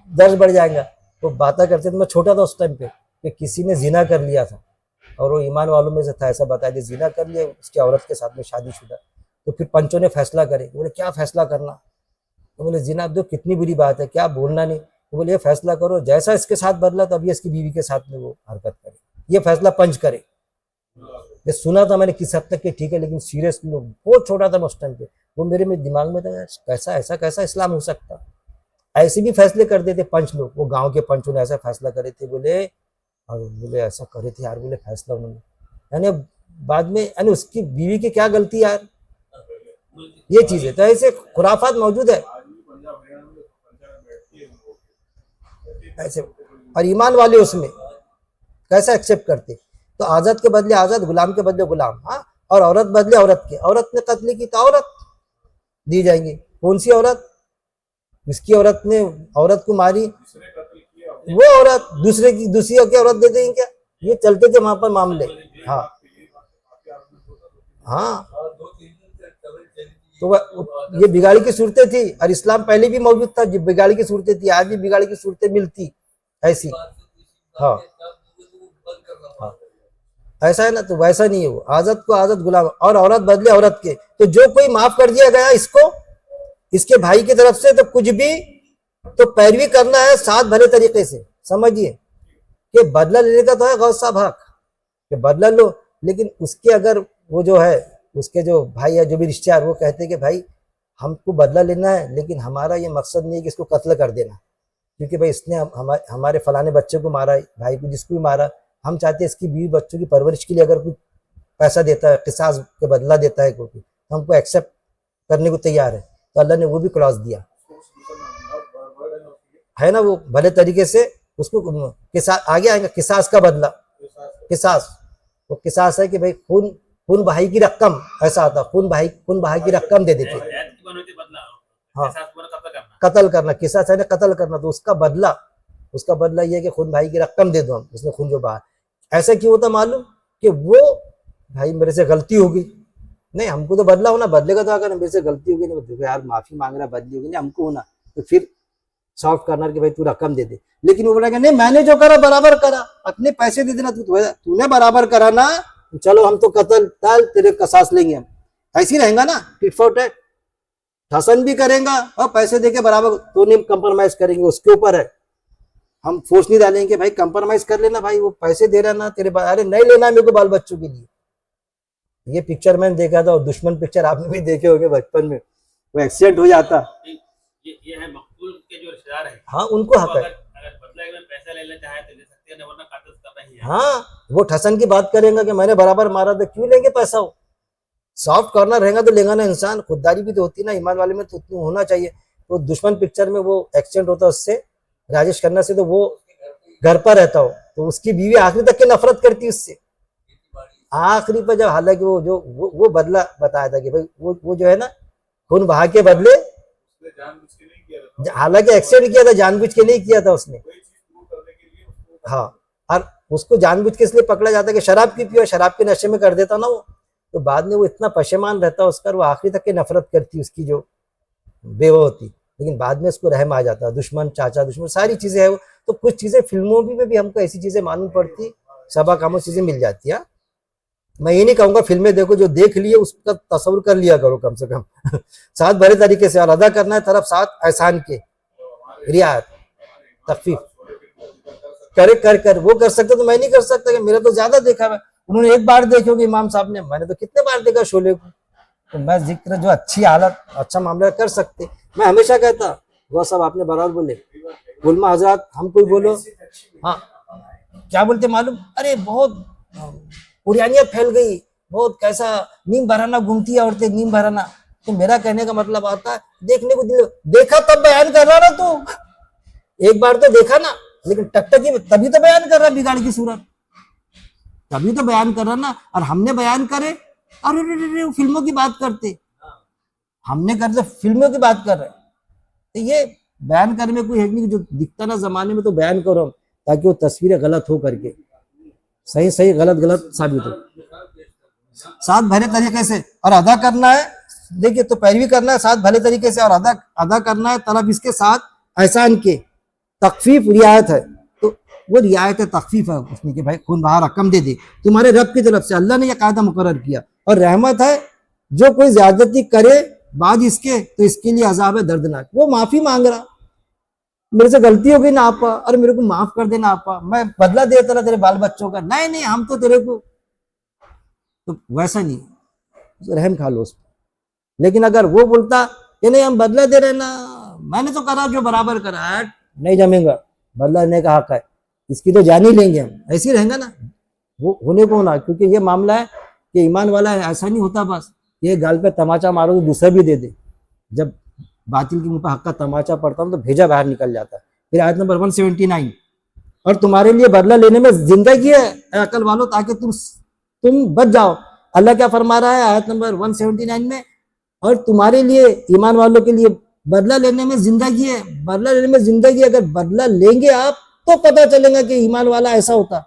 दर्द बढ़ जाएगा। तो बातें करते थे, मैं छोटा था उस टाइम पे, कि किसी ने जिना कर लिया था और वो ईमान वालों में से था, ऐसा बताया कि जिना कर लिया उसकी औरत के साथ में शादीशुदा। तो फिर पंचों ने फैसला करे, बोले क्या फैसला करना? तो बोले जिना दो कितनी बुरी बात है, क्या बोलना नहीं? तो बोले ये फैसला करो, जैसा इसके साथ बदला तभी इसकी बीवी के साथ में वो हरकत करे, ये फैसला पंच करे। ये सुना था मैंने किस हद तक कि ठीक है, लेकिन सीरियसली बहुत छोटा था मैं उस टाइम पे, वो मेरे में दिमाग में था कैसा ऐसा कैसा इस्लाम हो सकता। ऐसे भी फैसले कर देते पंच लोग, वो गांव के पंचों ने ऐसा फैसला करे थे, बोले और बोले ऐसा करे थे यार, बोले फैसला उन्होंने, यानी बाद में यानी उसकी बीवी की क्या गलती यार, ये चीज है। तो ऐसे खुराफात मौजूद है ऐसे, और ईमान वाले उसमें कैसा एक्सेप्ट करते। तो आजाद के बदले आजाद, गुलाम के बदले गुलाम, हाँ, और औरत बदले औरत के, औरत ने कत्ल की तो औरत दी जाएंगी। कौन सी औरत? जिसकी औरत ने औरत को मारी वो औरत दूसरी की औरत दे देंगे क्या? ये चलते थे वहां पर मामले। हाँ हाँ, तो ये बिगाड़ी की सूरतें थी, और इस्लाम पहले भी मौजूद था, जो बिगाड़ी की सूरतें थी, आज भी बिगाड़ी की सूरतें मिलती ऐसी। हाँ हाँ, ऐसा है ना, तो वैसा नहीं है वो, आजाद को आजाद गुलाम, और औरत बदले औरत के। तो जो कोई माफ कर दिया गया इसको इसके भाई की तरफ से, तो कुछ भी तो पैरवी करना है साथ भले तरीके से। समझिए कि बदला लेने का तो है गौस साहब हक, कि बदला लो, लेकिन उसके अगर वो जो है उसके जो भाई है, जो भी रिश्तेदार, वो कहते हैं कि भाई हमको बदला लेना है, लेकिन हमारा ये मकसद नहीं है कि इसको कत्ल कर देना, क्योंकि भाई इसने हमारे फलाने बच्चे को मारा, भाई को जिसको भी मारा, हम चाहते हैं इसकी बीवी बच्चों की परवरिश के लिए अगर कोई पैसा देता है, किसास के बदला देता है कोई, तो हमको एक्सेप्ट करने को तैयार है। तो अल्लाह ने वो भी क्लॉज दिया है ना, वो भले तरीके से उसको किसास आगे आएगा, किसास का बदला, किसास वो किसास है कि भाई खून भाई की रकम, ऐसा आता, खून भाई की रकम दे देते। हाँ, कत्ल करना, किसास है ना कत्ल करना, तो उसका बदला ये है कि खून भाई की रकम दे दो हम, उसने खून जो बहा। ऐसा क्यों होता मालूम? कि वो भाई मेरे से गलती होगी, नहीं हमको तो बदला होना, बदले का तो अगर मेरे से गलती होगी, नहीं यार माफी मांग रहा, बदली होगी, नहीं हमको होना, तो फिर सॉफ्ट करना कि भाई तू रकम दे दे। लेकिन वो बोला नहीं मैंने जो करा बराबर करा, अपने पैसे दे देना, तूने बराबर करा ना, चलो हम तो कत्ल टाल तेरे कसास लेंगे हम, ऐसी रहेगा ना, टिट फॉर टैट, ठसन भी करेगा और पैसे देके बराबर, तो नहीं कंप्रोमाइज करेंगे, उसके ऊपर है, हम फोर्स नहीं डालेंगे भाई कंप्रोमाइज कर लेना, भाई वो पैसे दे रहा ना तेरे, अरे नहीं लेना मेरे को बाल बच्चों के लिए। ये पिक्चर मैंने देखा था, और दुश्मन पिक्चर आपने भी देखे होंगे बचपन में, वो एक्सीडेंट हो जाता, ये है मकबूल के जो रिश्तेदार है, हाँ उनको हक है, अगर बदला में पैसा लेना चाहे तो ले सकते हैं, वरना कातिल करना ही है। हाँ, वो ठसन की बात करेंगे कि मैंने बराबर मारा, तो क्यों लेंगे पैसा? हो सॉफ्ट कॉर्नर रहेगा तो लेगा ना इंसान, खुददारी भी तो होती है ना, ईमान वाले में तो उतनी होना चाहिए। तो दुश्मन पिक्चर में वो एक्सीडेंट होता है उससे, राजेश खन्ना से, तो वो घर पर रहता हो, तो उसकी बीवी आखिरी तक की नफरत करती है उससे, आखिरी पर जब, हालांकि वो बदला बताया था कि भाई वो जो है ना खून बहा के बदले, हालांकि एक्सीडेंट किया था, जानबूझ के नहीं किया था उसने, हाँ, और उसको जानबूझ के इसलिए पकड़ा जाता है कि शराब की पियो, शराब के नशे में कर देता ना वो, तो बाद में वो इतना पशेमान रहता है उसका, वो आखिरी तक की नफरत करती उसकी जो बेवा होती, लेकिन बाद में उसको रहम आ जाता, दुश्मन चाचा दुश्मन सारी चीजें है वो। तो कुछ चीजें फिल्मों में भी हमको ऐसी चीजें मालूम पड़ती, सबा कामों चीजें मिल जाती है। मैं ये नहीं कहूंगा फिल्में देखो, जो देख लिए उसका तस्वुर कर लिया करो कम से कम साथ भरे तरीके से, और अदा करना है तरफ साथ एहसान के, रियायत तखफीफ कर वो कर सकते, तो मैं नहीं कर सकता, कि मेरा तो ज्यादा देखा है, उन्होंने एक बार देखी होगी इमाम साहब ने, मैंने तो कितने बार देखा शोले को। तो मैं जिक्र जो अच्छी हालत अच्छा मामला कर सकते, मैं हमेशा कहता गौ साहब आपने बराबर बोले, गुलमा हजरात हम कोई बोलो, हाँ क्या बोलते मालूम, अरे बहुत पुरानियत फैल गई, बहुत कैसा नीम भराना घूमती है औरतें, नीम भराना। तो मेरा कहने का मतलब आता है, देखने को दिल देखा तब बयान कर रहा ना, तू एक बार तो देखा ना, लेकिन टकटकी तभी तो बयान कर रहा, बिगाड़ की सूरत तभी तो बयान कर रहा ना। और हमने बयान करे, अरे फिल्मों की बात करते, हमने करते फिल्मों की बात कर रहे, तो ये बयान करने में कोई है नहीं, जो दिखता ना जमाने में तो बयान करो, ताकि वो तस्वीरें गलत हो करके सही सही गलत गलत साबित हो, साथ भले तरीके से। और अदा करना है, देखिए, तो पैरवी करना है साथ भले तरीके से, और अदा करना है तलब इसके साथ एहसान के, तखफीफ रियायत है, तो वो रियायत है, तखफीफ है उसमें कि भाई खून बहा रकम दे दे तुम्हारे रब की तरफ से, अल्लाह ने यह कायदा मुकर्रर किया। और रहमत है, जो कोई ज्यादती करे बाद इसके तो इसके लिए अजाब है दर्दनाक। वो माफी मांग रहा, मेरे से गलती हो गई ना आपा, अरे मेरे को माफ कर देना आपा, मैं बदला देता रहा तेरे बाल बच्चों का, नहीं नहीं हम तो तेरे को, तो वैसा नहीं, रहम खा लो उस पर। लेकिन अगर वो बोलता कि नहीं हम बदला दे रहे ना, मैंने तो करा जो बराबर करा है, नहीं जमेगा, बदला लेने का हक है, इसकी तो जान ही लेंगे हम, ऐसे ही रहेंगे ना, वो होने को ना। क्योंकि ये मामला है कि ईमान वाला है, ऐसा नहीं होता बस ये गाल पे तमाचा मारो तो दूसरा भी दे दे। जब बातिल के मुंह पर हक का तमाचा पड़ता हूं तो भेजा बाहर निकल जाता है। फिर आयत नंबर 179, और तुम्हारे लिए बदला लेने में जिंदगी है अकल वालों, ताकि तुम बच जाओ। अल्लाह क्या फरमा रहा है आयत नंबर 179 में, और तुम्हारे लिए ईमान वालों के लिए बदला लेने में जिंदगी है। बदला लेने में जिंदगी, अगर बदला लेंगे आप तो पता चलेगा कि ईमान वाला ऐसा होता।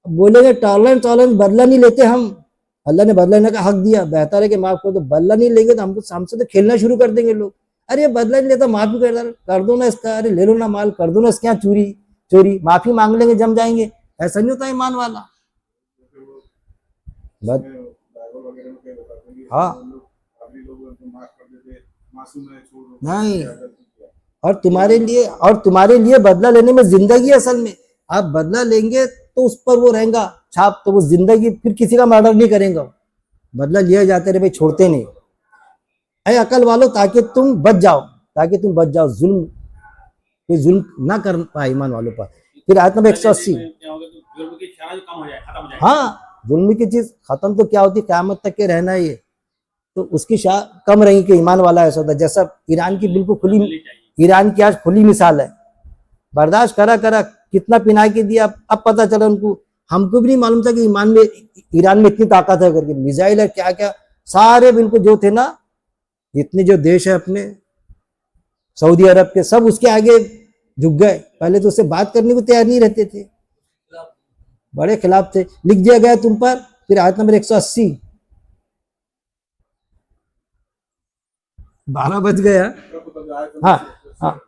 बोलेंगे टॉलरेंस बदला नहीं लेते हम, अल्लाह ने बदला लेने का हक दिया, बेहतर है कि माफ कर दो। बदला नहीं लेंगे तो हमसे तो खेलना शुरू कर देंगे लोग, अरे ये बदला नहीं लेता माफ भी कर दो ना इसका, अरे ले लो ना माल, कर दो ना इसके यहाँ चोरी, माफी मांग लेंगे जम जाएंगे। ऐसा नहीं होता ईमान वाला। हाँ नहीं, और तुम्हारे लिए बदला लेने में जिंदगी है। असल में आप बदला लेंगे तो उस पर वो रहेगा छाप, तो वो जिंदगी, फिर किसी का मर्डर नहीं करेंगे, बदला लिया जाते रहे भाई, छोड़ते नहीं। ऐ अकल वालों ताकि तुम बच जाओ, जुल्म ना कर पाए ईमान वालों पर। फिर आयत नंबर 180, हाँ जुल्म की चीज खत्म तो क्या होती, क़यामत तक के रहना है ये, तो उसकी शाह कम रही कि ईमान वाला ऐसा होता। जैसा ईरान की बिल्कुल खुली, ईरान की आज खुली मिसाल है, बर्दाश्त करा कितना पिना के दिया, अब पता चला उनको, हमको भी नहीं मालूम था कि ईरान में इतनी ताकत है करके, मिसाइल है क्या क्या, सारे बिल्कुल जो थे ना, इतने जो देश है अपने सऊदी अरब के, सब उसके आगे झुक गए। पहले तो उससे बात करने को तैयार नहीं रहते थे, बड़े खिलाफ थे। लिख दिया गया तुम पर, फिर आयत नंबर 180, 12 बज गया, हाँ,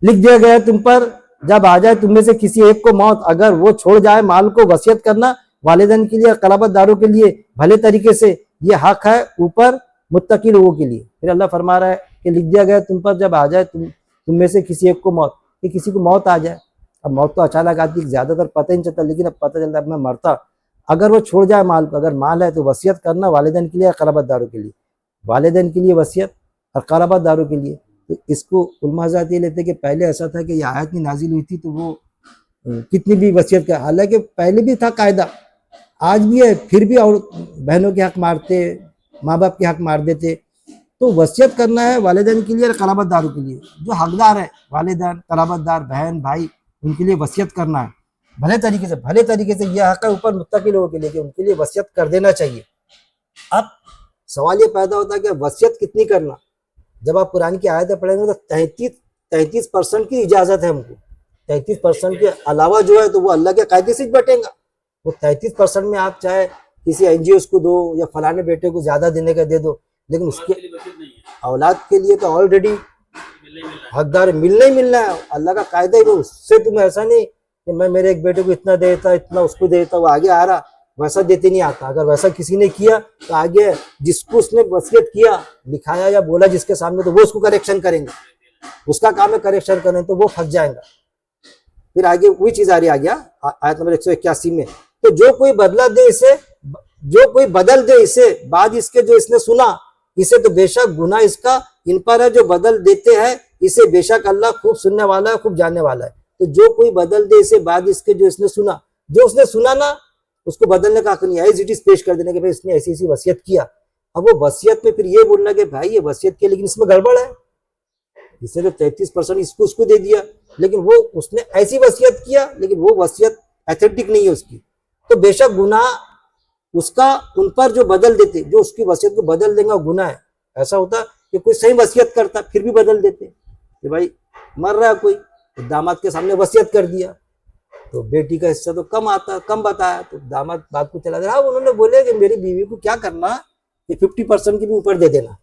लिख दिया गया तुम पर जब आ जाए तुम में से किसी एक को मौत, अगर वो छोड़ जाए माल को वसीयत करना वालिदैन के लिए, क़राबतदारों के लिए भले तरीके से, ये हक है ऊपर मुत्तकी लोगों के लिए। फिर अल्लाह फरमा रहा है कि लिख दिया गया तुम पर जब आ जाए तुम में से किसी एक को मौत, कि किसी को मौत आ जाए। अब मौत तो अचानक आती है, ज्यादातर पता ही नहीं चलता, लेकिन अब पता चलता है अब मैं मरता। अगर वो छोड़ जाए माल को, अगर माल है तो वसीयत करना वालिदैन के लिए, क़राबतदारों के लिए, वालिदैन के लिए वसीयत और क़राबतदारों के लिए। तो इसको उलमा हज़रात ये लेते कि पहले ऐसा था कि ये आयत नहीं नाजिल हुई थी तो वो कितनी भी वसीयत का, हालांकि पहले भी था कायदा, आज भी है, फिर भी और बहनों के हक मारते, माँ बाप के हक मार देते। तो वसीयत करना है वालिदैन के लिए और क़राबतदारों के लिए, जो हकदार है वालिदैन, क़राबतदार, बहन भाई, उनके लिए वसीयत करना है भले तरीके से। यह हक है ऊपर मुत्तकी लोगों के लिए कि उनके लिए वसीयत कर देना चाहिए। अब सवाल ये पैदा होता है कि वसीयत कितनी करना। जब आप कुरान की आयतें पढ़ेंगे तो 33% की इजाजत है हमको, 33% के अलावा जो है तो वो अल्लाह के कायदे से बटेगा। वो 33% में आप चाहे किसी एनजीओ को दो या फलाने बेटे को ज्यादा देने का दे दो, लेकिन उसके औलाद के लिए तो ऑलरेडी हकदार मिलना ही मिलना है, अल्लाह का कायदा ही। उससे तुम ऐसा नहीं कि मैं मेरे एक बेटे को इतना देता, इतना उसको देता, वो आगे आ रहा, वैसा देते नहीं आता। अगर वैसा किसी ने किया तो आगे जिसको उसने वसीयत किया, लिखाया या बोला जिसके सामने, तो वो उसको करेक्शन करेंगे, उसका काम है करेक्शन करें, तो वो फंस जाएगा। फिर आगे वही चीज आ रही आ गया आयत नंबर 181 में, तो जो कोई बदला दे इसे, जो कोई बदल दे इसे बाद इसके जो इसने सुना, इसे तो बेशक गुनाह इसका इन पर है जो बदल देते हैं इसे, बेशक अल्लाह खूब सुनने वाला है, खूब जानने वाला है। तो जो कोई बदल दे इसे बाद इसके जो इसने सुना, जो उसने सुना ना उसको बदलने का हक नहीं है, एज इट इज पेश कर देने के भाई इसने ऐसी ऐसी वसीयत किया। अब वो वसीयत में फिर ये बोलना कि भाई ये वसीयत किया लेकिन इसमें गड़बड़ है, इसने तो 33% इसको उसको दे दिया, लेकिन वो उसने ऐसी वसीयत किया लेकिन वो वसीयत एथेंटिक नहीं है उसकी, तो बेशक गुनाह उसका उन पर जो बदल देते, जो उसकी वसीयत को बदल देंगे गुनाह है। ऐसा होता कि कोई सही वसीयत करता फिर भी बदल देते कि भाई मर रहा है कोई, तो दामाद के सामने वसीयत कर दिया तो बेटी का हिस्सा तो कम बताया, तो दामाद बात को चला रहा। उन्होंने बोले कि मेरी बीवी को क्या करना कि 50% की भी ऊपर दे देना,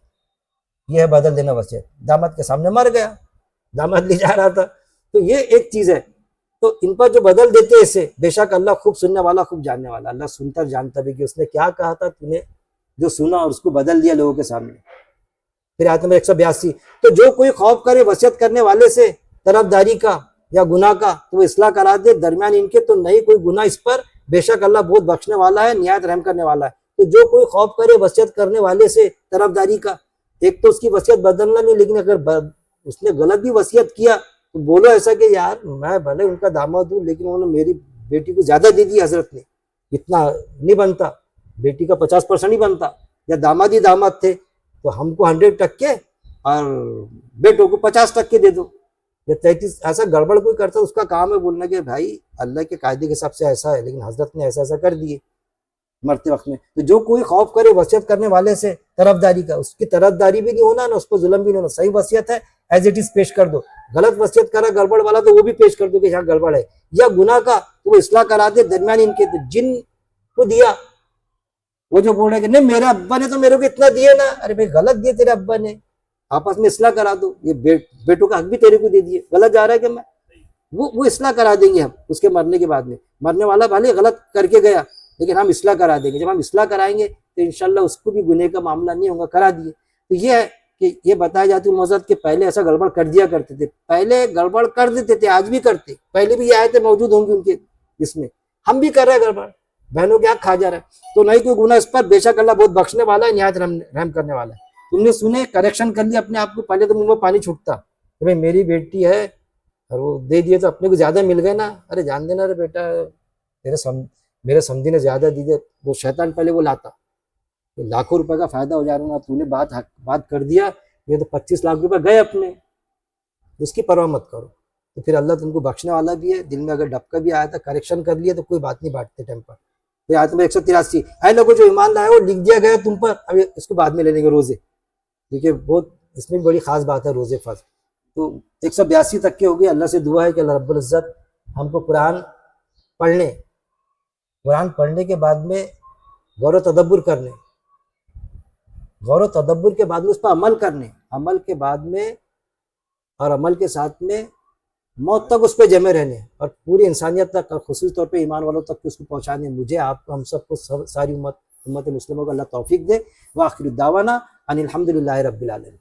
यह है बदल देना वसीयत। दामाद के सामने मर गया, दामाद ले जा रहा था तो ये एक चीज है। तो इन पर जो बदल देते हैं इसे, बेशक अल्लाह खूब सुनने वाला खूब जानने वाला, अल्लाह सुनता जानता भी कि उसने क्या कहा था, तूने जो सुना और उसको बदल दिया लोगों के सामने। फिर आयत नंबर 182, तो जो कोई खौफ करे वसियत करने वाले से तरफदारी का या गुनाह का, तो वो इस्लाह करा दे दरमियान इनके, तो नहीं कोई गुनाह इस पर, बेशक अल्लाह बहुत बख्शने वाला है, निहायत रहम करने वाला है। तो जो कोई खौफ करे वसियत करने वाले से तरफदारी का, एक तो उसकी वसियत बदलना नहीं, लेकिन अगर उसने गलत भी वसियत किया तो बोलो ऐसा कि यार मैं भले उनका दामाद हूँ, लेकिन उन्होंने मेरी बेटी को ज्यादा दे दी हजरत ने, इतना नहीं बनता, बेटी का 50% ही बनता, या दामाद ही दामाद थे तो हमको 100% और बेटों को 50% दे दो, या 33, ऐसा गड़बड़ कोई करता उसका काम है बोलना कि भाई अल्लाह के कायदे के हिसाब से ऐसा है, लेकिन हजरत ने ऐसा ऐसा कर दिए मरते वक्त में। तो जो कोई खौफ करे वसियत करने वाले से तरफदारी का, उसकी तरफदारी भी नहीं होना ना उस पर जुल्म भी नहीं होना, सही वसियत है एज इट इज पेश कर दो, गलत वसियत करा गड़बड़ वाला तो वो भी पेश कर दो कि यहाँ गड़बड़ है, या गुनाह का तो वो इस्लाह करा दे दरमियान इनके। तो जिन को दिया वो जो बोल रहे कि नहीं मेरे अब्बा ने तो मेरे को इतना दिए ना, अरे भाई गलत दिए तेरे अब्बा ने, आपस में इस्लाह करा दो, ये बेटों का हक भी तेरे को दे दिए, गलत जा रहा है कि मैं, वो इस्लाह करा देंगे हम उसके मरने के बाद में। मरने वाला भले गलत करके गया, लेकिन हम इस्लाह करा देंगे, जब हम इस्लाह कराएंगे तो इंशाल्लाह उसको भी गुनाह का मामला नहीं होगा, करा दिए। तो ये है कि ये बताया जाती है मौजूद के पहले ऐसा गड़बड़ कर दिया करते थे, पहले गड़बड़ कर देते थे, आज भी करते, पहले भी ये आयतें मौजूद होंगी उनके इसमें, हम भी कर रहे हैं गड़बड़, बहनों के आग खा जा रहा है। तो नहीं कोई गुनाह इस पर, बेशक अल्लाह बहुत बख्शने वाला है, निहायत रहम करने वाला है। तुमने सुने करेक्शन कर लिया अपने आप को, पहले तो मुंह में पानी छूटता कि भाई मेरी बेटी है और वो दे दिए तो अपने को ज्यादा मिल गए ना, अरे जान देना रे बेटा मेरे समझी ने ज्यादा दी दे, वो शैतान पहले वो लाता, तो लाखों रुपए का फायदा हो जा रहा है ना, तूने बात कर दिया, ये तो 25 लाख रुपए गए अपने, उसकी परवाह मत करो। तो फिर अल्लाह तुमको बख्शने वाला भी है, दिल में अगर डबका भी आया था करेक्शन कर लिया तो कोई बात नहीं, बांटते टाइम पर। तो आयत नंबर 183, ऐ लोगों जो ईमान लाए हो लिख दिया गया तुम पर, अब इसको बाद में ले लेंगे रोजे, क्योंकि बहुत इसमें बड़ी खास बात है रोजे फर्ज। तो 182 तक के हो गए। अल्लाह से दुआ है कि अल्लाह रब्बुल इज्जत हमको कुरान पढ़ने के बाद में गौर तदब्बुर करने, गौर तदब्बुर के बाद में उस पर अमल करने, अमल के बाद में और अमल के साथ में मौत तक उस पर जमे रहने, और पूरी इंसानियत तक और खुसूस तौर पे ईमान वालों तक उसको पहुंचाने, मुझे आपको हम सबको सारी उम्मत मुस्लिमों को अल्लाह तौफीक दे। व आखिर दावाना अनिल हम्दुलिल्लाहि रब्बिल आलमीन।